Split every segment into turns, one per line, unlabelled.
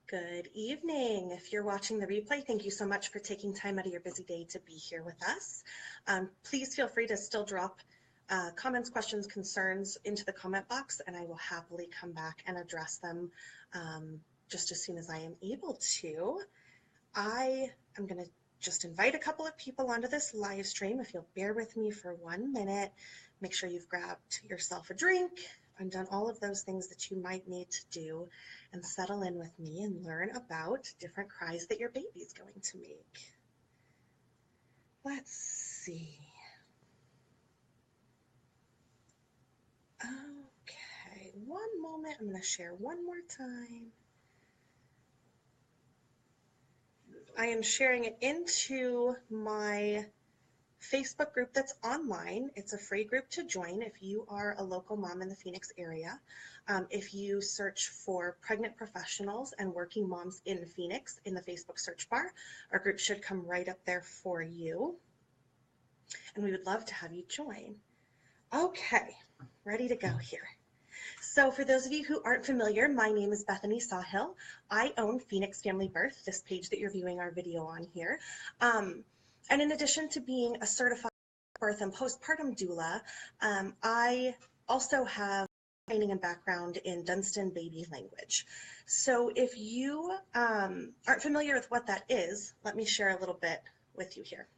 Good evening. If you're watching the replay, thank you so much for taking time out of your busy day to be here with us. Please feel free to still drop comments, questions, concerns into the comment box, and I will happily come back and address them just as soon as I am able to. I am going to just invite a couple of people onto this live stream. If you'll bear with me for 1 minute, make sure you've grabbed yourself a drink and done all of those things that you might need to do, and settle in with me and learn about different cries that your baby's going to make. Let's see. Okay, one moment. I'm going to share one more time. I am sharing it into my Facebook group that's online. It's a free group to join if you are a local mom in the Phoenix area. If you search for pregnant professionals and working moms in Phoenix in the Facebook search bar, our group should come right up there for you. And we would love to have you join. Okay, ready to go here. So for those of you who aren't familiar, my name is Bethany Sawhill. I own Phoenix Family Birth, this page that you're viewing our video on here. And in addition to being a certified birth and postpartum doula, I also have training and background in Dunstan baby language. So if you aren't familiar with what that is, let me share a little bit with you here.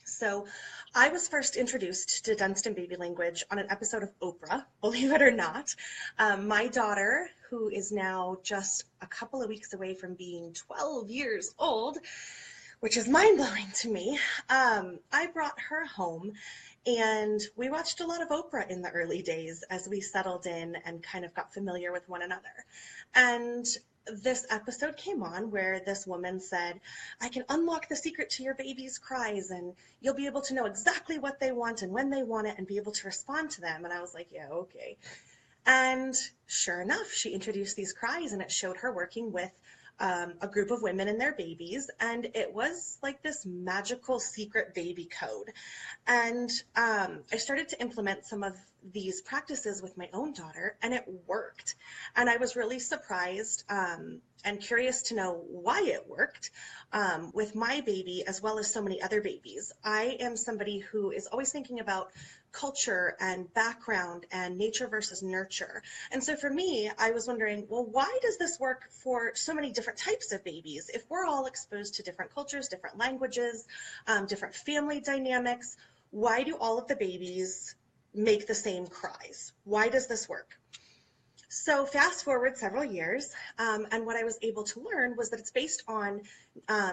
So I was first introduced to Dunstan baby language on an episode of Oprah, believe it or not. My daughter, who is now just a couple of weeks away from being 12 years old, which is mind-blowing to me, I brought her home and we watched a lot of Oprah in the early days as we settled in and kind of got familiar with one another. And this episode came on where this woman said, I can unlock the secret to your baby's cries and you'll be able to know exactly what they want and when they want it and be able to respond to them. And I was like, yeah, okay. And sure enough, she introduced these cries and it showed her working with a group of women and their babies, and it was like this magical secret baby code. And I started to implement some of these practices with my own daughter, and it worked. And I was really surprised and curious to know why it worked with my baby as well as so many other babies. I am somebody who is always thinking about culture and background and nature versus nurture. And so for me, I was wondering, well, why does this work for so many different types of babies? If we're all exposed to different cultures, different languages, different family dynamics, why do all of the babies make the same cries? Why does this work? So fast forward several years, and what I was able to learn was that it's based on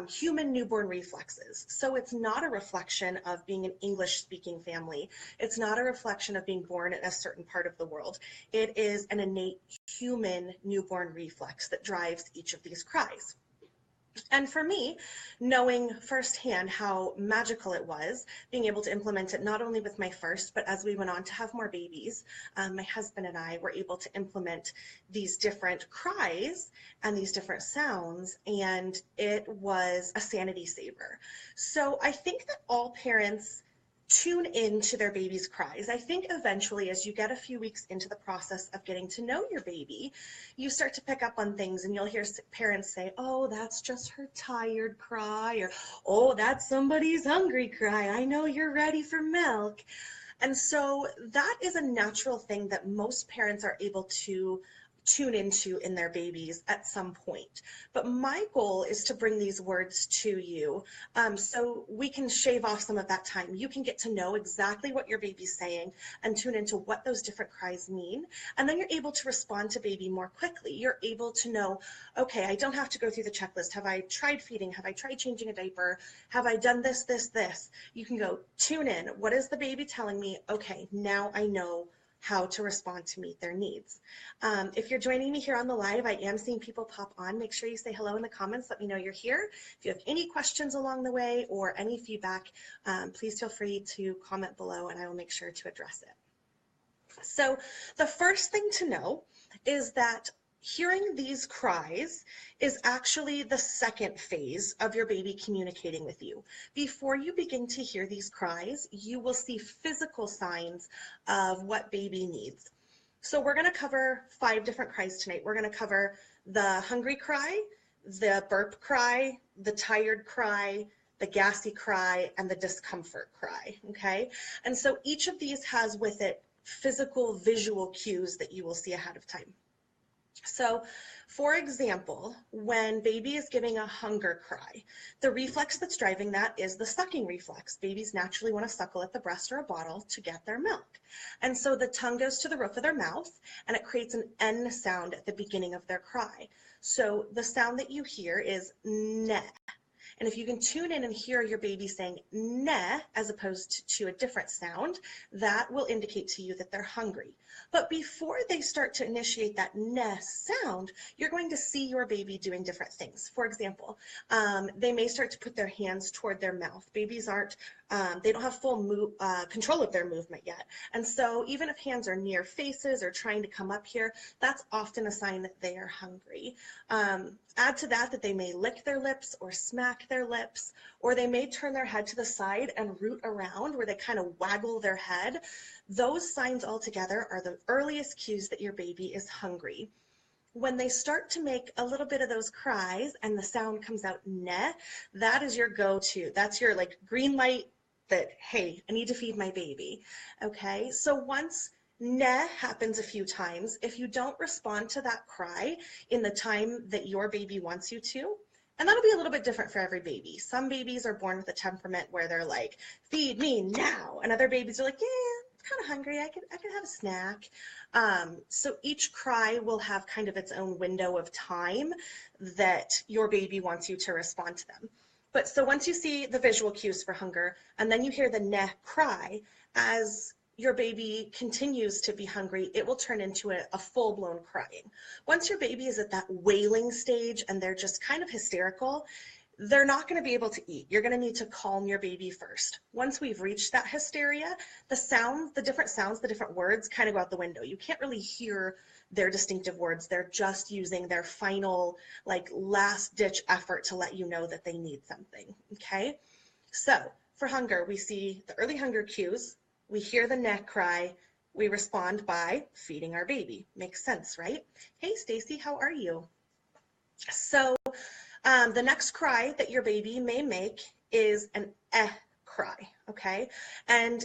human newborn reflexes. So it's not a reflection of being an English-speaking family. It's not a reflection of being born in a certain part of the world. It is an innate human newborn reflex that drives each of these cries. And for me, knowing firsthand how magical it was, being able to implement it not only with my first, but as we went on to have more babies, my husband and I were able to implement these different cries and these different sounds, and it was a sanity saver. So I think that all parents tune in to their baby's cries. I think eventually, as you get a few weeks into the process of getting to know your baby, you start to pick up on things, and you'll hear parents say, oh, that's just her tired cry, or oh, that's somebody's hungry cry. I know you're ready for milk. And so that is a natural thing that most parents are able to tune into in their babies at some point. But my goal is to bring these words to you so we can shave off some of that time. You can get to know exactly what your baby's saying and tune into what those different cries mean. And then you're able to respond to baby more quickly. You're able to know, okay, I don't have to go through the checklist. Have I tried feeding? Have I tried changing a diaper? Have I done this, this, this? You can go tune in. What is the baby telling me? Okay, now I know how to respond to meet their needs. If you're joining me here on the live, I am seeing people pop on. Make sure you say hello in the comments. Let me know you're here. If you have any questions along the way or any feedback, please feel free to comment below and I will make sure to address it. So the first thing to know is that hearing these cries is actually the second phase of your baby communicating with you. Before you begin to hear these cries, you will see physical signs of what baby needs. So we're going to cover 5 different cries tonight. We're going to cover the hungry cry, the burp cry, the tired cry, the gassy cry, and the discomfort cry, okay? And so each of these has with it physical visual cues that you will see ahead of time. So, for example, when baby is giving a hunger cry, the reflex that's driving that is the sucking reflex. Babies naturally want to suckle at the breast or a bottle to get their milk. And so the tongue goes to the roof of their mouth and it creates an N sound at the beginning of their cry. So the sound that you hear is ne. And if you can tune in and hear your baby saying ne as opposed to a different sound, that will indicate to you that they're hungry. But before they start to initiate that ne sound, you're going to see your baby doing different things. For example, they may start to put their hands toward their mouth. Babies aren't, they don't have full control of their movement yet. And so even if hands are near faces or trying to come up here, that's often a sign that they are hungry. Add to that they may lick their lips or smack their lips, or they may turn their head to the side and root around where they kind of waggle their head. Those signs all together are the earliest cues that your baby is hungry. When they start to make a little bit of those cries and the sound comes out ne, that is your go-to. That's your like green light that, hey, I need to feed my baby. Okay, so once ne happens a few times, if you don't respond to that cry in the time that your baby wants you to, and that'll be a little bit different for every baby. Some babies are born with a temperament where they're like, feed me now. And other babies are like, yeah, I'm kind of hungry. I could have a snack. So each cry will have kind of its own window of time that your baby wants you to respond to them. But so once you see the visual cues for hunger, and then you hear the ne cry, as your baby continues to be hungry, it will turn into a full-blown crying. Once your baby is at that wailing stage and they're just kind of hysterical, they're not going to be able to eat. You're going to need to calm your baby first. Once we've reached that hysteria, the sounds, the different sounds, the different words kind of go out the window. You can't really hear their distinctive words. They're just using their final, like, last ditch effort to let you know that they need something, okay? So for hunger, we see the early hunger cues. We hear the neck cry. We respond by feeding our baby. Makes sense, right? Hey, Stacy, how are you? So the next cry that your baby may make is an cry, okay? And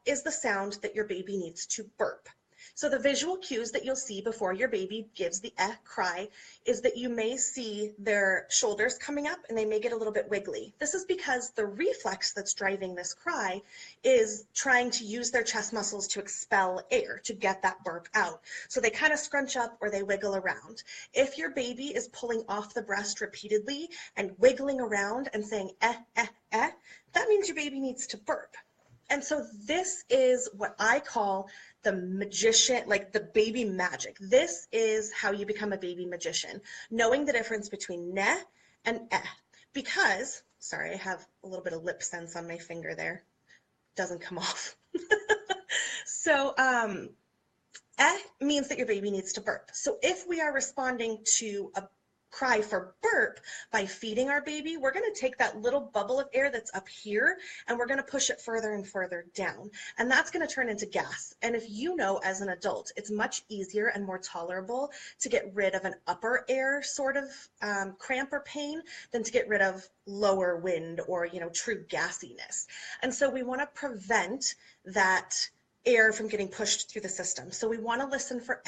is the sound that your baby needs to burp. So the visual cues that you'll see before your baby gives the cry is that you may see their shoulders coming up and they may get a little bit wiggly. This is because the reflex that's driving this cry is trying to use their chest muscles to expel air, to get that burp out. So they kind of scrunch up or they wiggle around. If your baby is pulling off the breast repeatedly and wiggling around and saying that means your baby needs to burp. And so this is what I call the magician, like the baby magic. This is how you become a baby magician, knowing the difference between ne and because, sorry, I have a little bit of lip sense on my finger there. Doesn't come off. So means that your baby needs to burp. So if we are responding to a cry for burp by feeding our baby, we're going to take that little bubble of air that's up here and we're going to push it further and further down, and that's going to turn into gas. And if you know, as an adult, it's much easier and more tolerable to get rid of an upper air sort of cramp or pain than to get rid of lower wind or, you know, true gassiness. And so we want to prevent that air from getting pushed through the system. So we want to listen for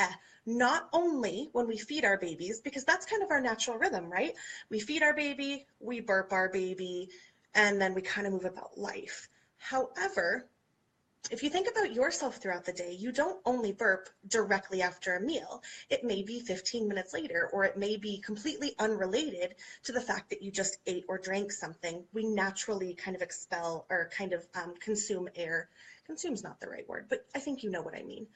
not only when we feed our babies, because that's kind of our natural rhythm, right? We feed our baby, we burp our baby, and then we kind of move about life. However, if you think about yourself throughout the day, you don't only burp directly after a meal. It may be 15 minutes later, or it may be completely unrelated to the fact that you just ate or drank something. We naturally kind of expel or kind of consume air. Consume's not the right word, but I think you know what I mean.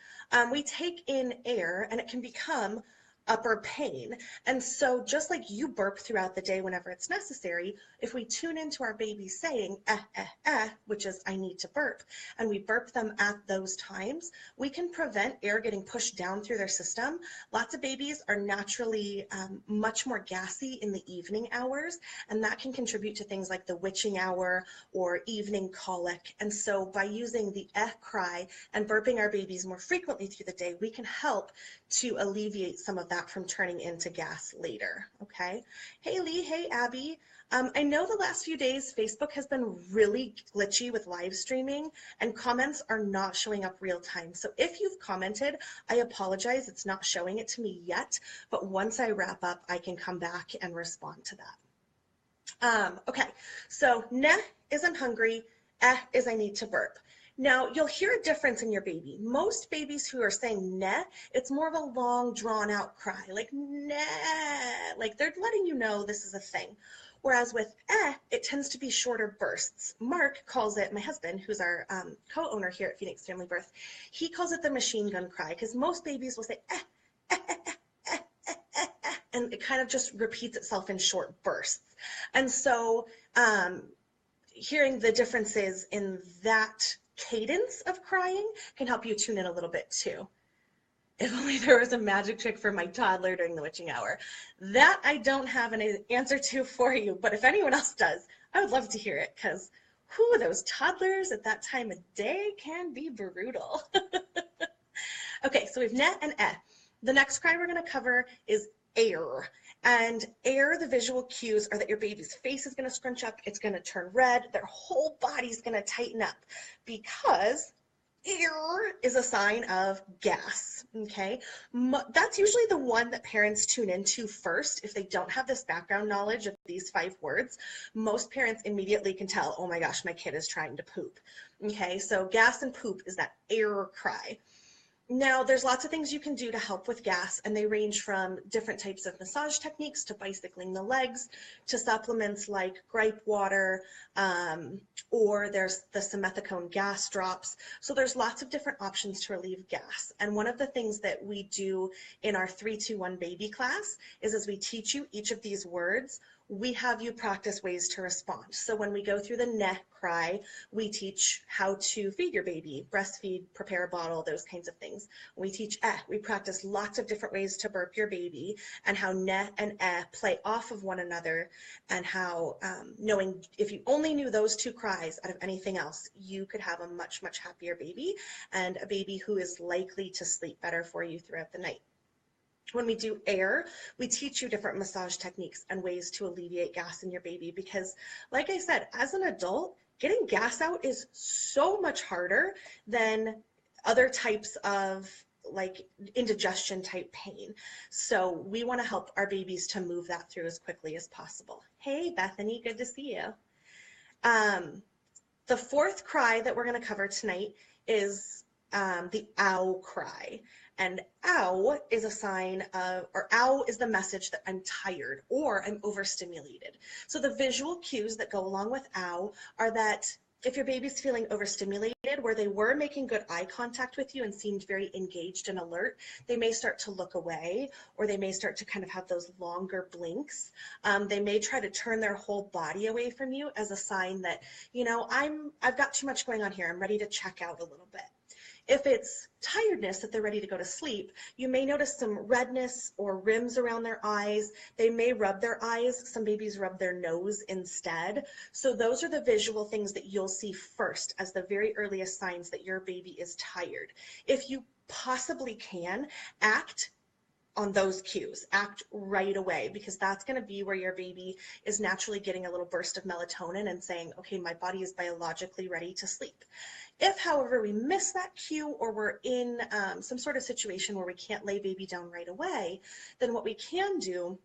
We take in air and it can become upper pain. And so just like you burp throughout the day whenever it's necessary, if we tune into our baby saying which is I need to burp, and we burp them at those times, we can prevent air getting pushed down through their system. Lots of babies are naturally much more gassy in the evening hours, and that can contribute to things like the witching hour or evening colic. And so by using the cry and burping our babies more frequently through the day, we can help to alleviate some of that from turning into gas later, okay? Hey Lee, hey Abby. I know the last few days Facebook has been really glitchy with live streaming and comments are not showing up real time. So if you've commented, I apologize, it's not showing it to me yet, but once I wrap up, I can come back and respond to that. Okay, so neh is I'm hungry, is I need to burp. Now, you'll hear a difference in your baby. Most babies who are saying neh, it's more of a long, drawn-out cry, like neh, like they're letting you know this is a thing. Whereas with it tends to be shorter bursts. Mark calls it, my husband, who's our co-owner here at Phoenix Family Birth, he calls it the machine gun cry, because most babies will say and it kind of just repeats itself in short bursts. And so hearing the differences in that cadence of crying can help you tune in a little bit too. If only there was a magic trick for my toddler during the witching hour. That I don't have an answer to for you, but if anyone else does, I would love to hear it, because those toddlers at that time of day can be brutal. Okay, so we've net and The next cry we're going to cover is air. And air, the visual cues are that your baby's face is going to scrunch up, it's going to turn red, their whole body's going to tighten up, because air is a sign of gas, okay? That's usually the one that parents tune into first. If they don't have this background knowledge of these 5 words, most parents immediately can tell, oh my gosh, my kid is trying to poop, okay? So gas and poop is that air cry. Now, there's lots of things you can do to help with gas, and they range from different types of massage techniques to bicycling the legs to supplements like gripe water, or there's the simethicone gas drops. So there's lots of different options to relieve gas. And one of the things that we do in our 3-2-1 baby class is as we teach you each of these words, we have you practice ways to respond. So when we go through the neh cry, we teach how to feed your baby, breastfeed, prepare a bottle, those kinds of things. When we teach we practice lots of different ways to burp your baby and how neh and play off of one another, and how knowing if you only knew those 2 cries out of anything else, you could have a much, much happier baby and a baby who is likely to sleep better for you throughout the night. When we do air, we teach you different massage techniques and ways to alleviate gas in your baby, because like I said, as an adult, getting gas out is so much harder than other types of like indigestion type pain. So we want to help our babies to move that through as quickly as possible. Hey, Bethany, good to see you. The 4th cry that we're going to cover tonight is the ow cry. And ow is a sign of, or ow is the message that I'm tired or I'm overstimulated. So the visual cues that go along with ow are that if your baby's feeling overstimulated, where they were making good eye contact with you and seemed very engaged and alert, they may start to look away, or they may start to kind of have those longer blinks. They may try to turn their whole body away from you as a sign that, you know, I've got too much going on here. I'm ready to check out a little bit. If it's tiredness that they're ready to go to sleep, you may notice some redness or rims around their eyes. They may rub their eyes. Some babies rub their nose instead. So those are the visual things that you'll see first as the very earliest signs that your baby is tired. If you possibly can, act on those cues. Act right away, because that's going to be where your baby is naturally getting a little burst of melatonin and saying, okay, my body is biologically ready to sleep. If, however, we miss that cue, or we're in some sort of situation where we can't lay baby down right away, then what we can do,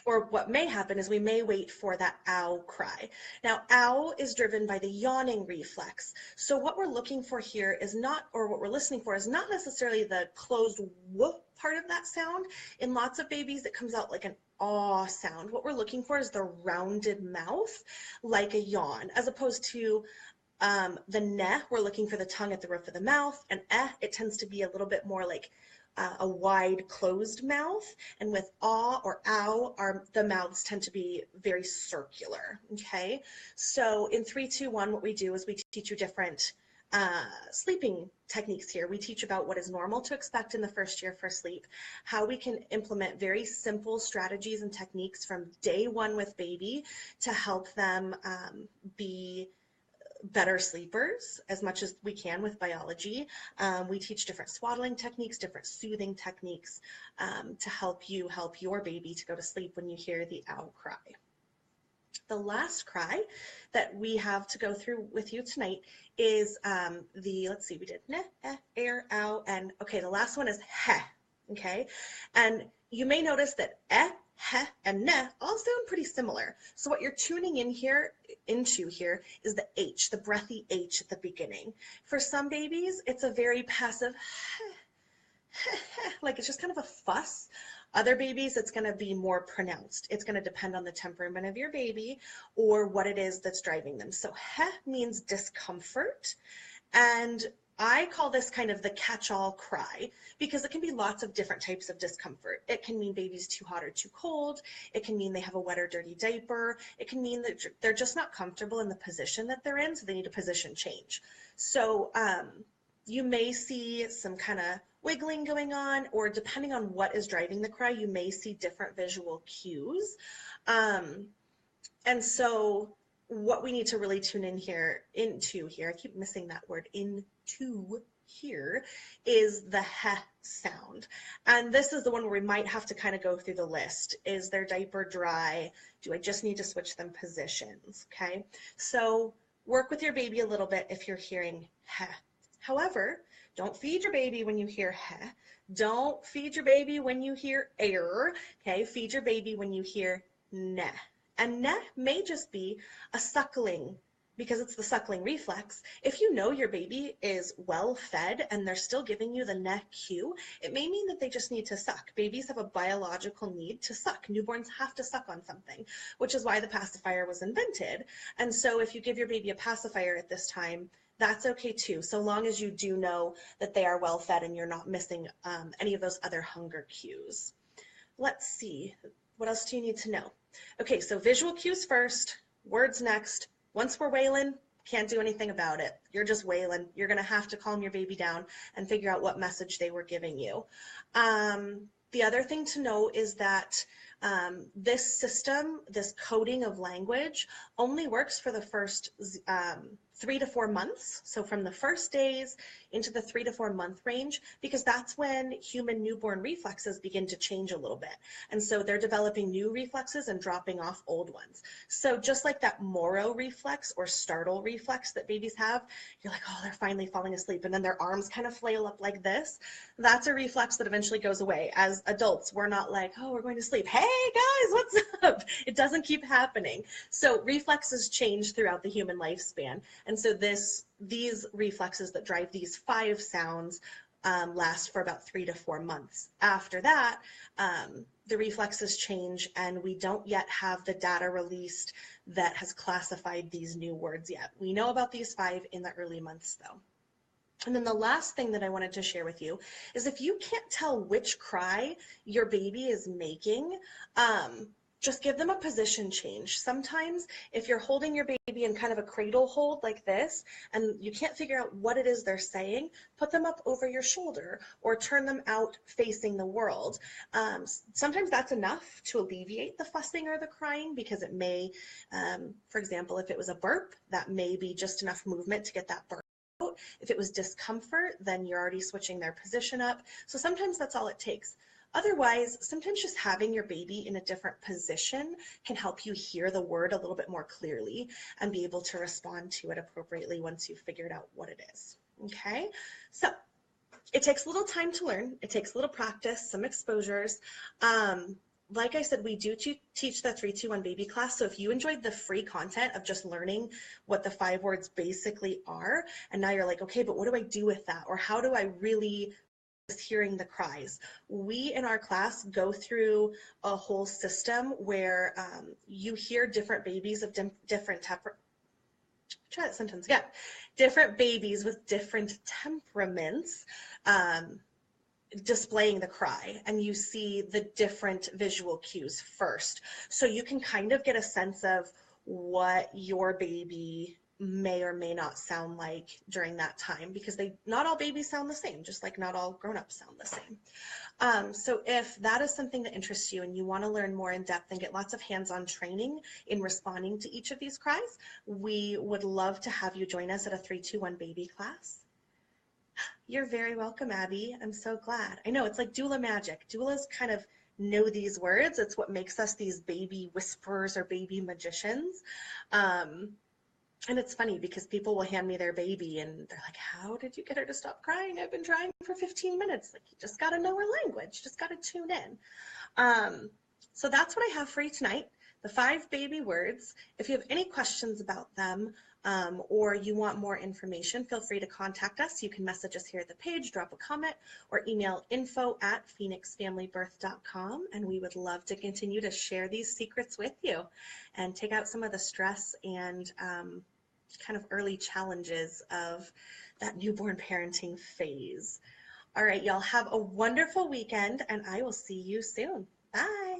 or what may happen, is we may wait for that ow cry. Now, ow is driven by the yawning reflex. So what we're looking for here is not, or what we're listening for is not necessarily the closed whoop part of that sound. In lots of babies, it comes out like an aw sound. What we're looking for is the rounded mouth, like a yawn, as opposed to the neh, we're looking for the tongue at the roof of the mouth, and it tends to be a little bit more like a wide closed mouth, and with ah or ow, the mouths tend to be very circular, okay? So in 3-2-1, what we do is we teach you different sleeping techniques here. We teach about what is normal to expect in the first year for sleep, how we can implement very simple strategies and techniques from day 1 with baby to help them be better sleepers as much as we can with biology. We teach different swaddling techniques, different soothing techniques to help you help your baby to go to sleep when you hear the ow cry. The last cry that we have to go through with you tonight is let's see, we did neh, air, ow, and okay, the last one is heh, okay? And you may notice that heh, and neh all sound pretty similar. So what you're tuning into here is the H, the breathy H at the beginning. For some babies, it's a very passive like it's just kind of a fuss. Other babies, it's going to be more pronounced. It's going to depend on the temperament of your baby or what it is that's driving them. So heh means discomfort. And I call this kind of the catch-all cry because it can be lots of different types of discomfort. It can mean baby's too hot or too cold. It can mean they have a wet or dirty diaper. It can mean that they're just not comfortable in the position that they're in, so they need a position change. So you may see some kind of wiggling going on, or depending on what is driving the cry, you may see different visual cues. And so what we need to really tune into here, I keep missing that word, into here, is the heh sound. And this is the one where we might have to kind of go through the list. Is their diaper dry? Do I just need to switch them positions? Okay, so work with your baby a little bit if you're hearing heh. However, don't feed your baby when you hear heh. Don't feed your baby when you hear air. Okay, feed your baby when you hear neh. And neh may just be a suckling because it's the suckling reflex. If you know your baby is well fed and they're still giving you the neh cue, it may mean that they just need to suck. Babies have a biological need to suck. Newborns have to suck on something, which is why the pacifier was invented. And so if you give your baby a pacifier at this time, that's okay too, so long as you do know that they are well fed and you're not missing any of those other hunger cues. Let's see, what else do you need to know? Okay, so visual cues first, words next. Once we're wailing, can't do anything about it. You're just wailing. You're gonna have to calm your baby down and figure out what message they were giving you. The other thing to know is that this system, this coding of language, only works for the first 3 to 4 months. So from the first days into the 3 to 4 month range, because that's when human newborn reflexes begin to change a little bit. And so they're developing new reflexes and dropping off old ones. So just like that Moro reflex or startle reflex that babies have, you're like, oh, they're finally falling asleep. And then their arms kind of flail up like this. That's a reflex that eventually goes away. As adults, we're not like, oh, we're going to sleep. Hey guys, what's up? It doesn't keep happening. So reflexes change throughout the human lifespan. And so these reflexes that drive these 5 sounds last for about 3 to 4 months. After that, the reflexes change and we don't yet have the data released that has classified these new words yet. We know about these 5 in the early months though. And then the last thing that I wanted to share with you is if you can't tell which cry your baby is making, just give them a position change. Sometimes if you're holding your baby in kind of a cradle hold like this and you can't figure out what it is they're saying, put them up over your shoulder or turn them out facing the world. Sometimes that's enough to alleviate the fussing or the crying because it may, for example, if it was a burp, that may be just enough movement to get that burp. If it was discomfort, then you're already switching their position up. So sometimes that's all it takes. Otherwise, sometimes just having your baby in a different position can help you hear the word a little bit more clearly and be able to respond to it appropriately once you've figured out what it is. Okay, so it takes a little time to learn. It takes a little practice, some exposures. Like I said, we do teach the 3-2-1 baby class. So if you enjoyed the free content of just learning what the 5 words basically are, and now you're like, okay, but what do I do with that? Or how do I really hearing the cries? We in our class go through a whole system where you hear different babies of different try that sentence again. Different babies with different temperaments displaying the cry, and you see the different visual cues first. So you can kind of get a sense of what your baby may or may not sound like during that time, because not all babies sound the same, just like not all grown-ups sound the same. So if that is something that interests you and you want to learn more in depth and get lots of hands-on training in responding to each of these cries, we would love to have you join us at a 321 baby class. You're very welcome, Abby. I'm so glad. I know it's like doula magic. Doulas kind of know these words. It's what makes us these baby whisperers or baby magicians. Um, and it's funny because people will hand me their baby and they're like, how did you get her to stop crying? I've been trying for 15 minutes. Like, you just got to know her language. Just got to tune in. So that's what I have for you tonight, the 5 baby words. If you have any questions about them, or you want more information, feel free to contact us. You can message us here at the page, drop a comment, or email info@phoenixfamilybirth.com, and we would love to continue to share these secrets with you and take out some of the stress and kind of early challenges of that newborn parenting phase. All right, y'all, have a wonderful weekend, and I will see you soon. Bye.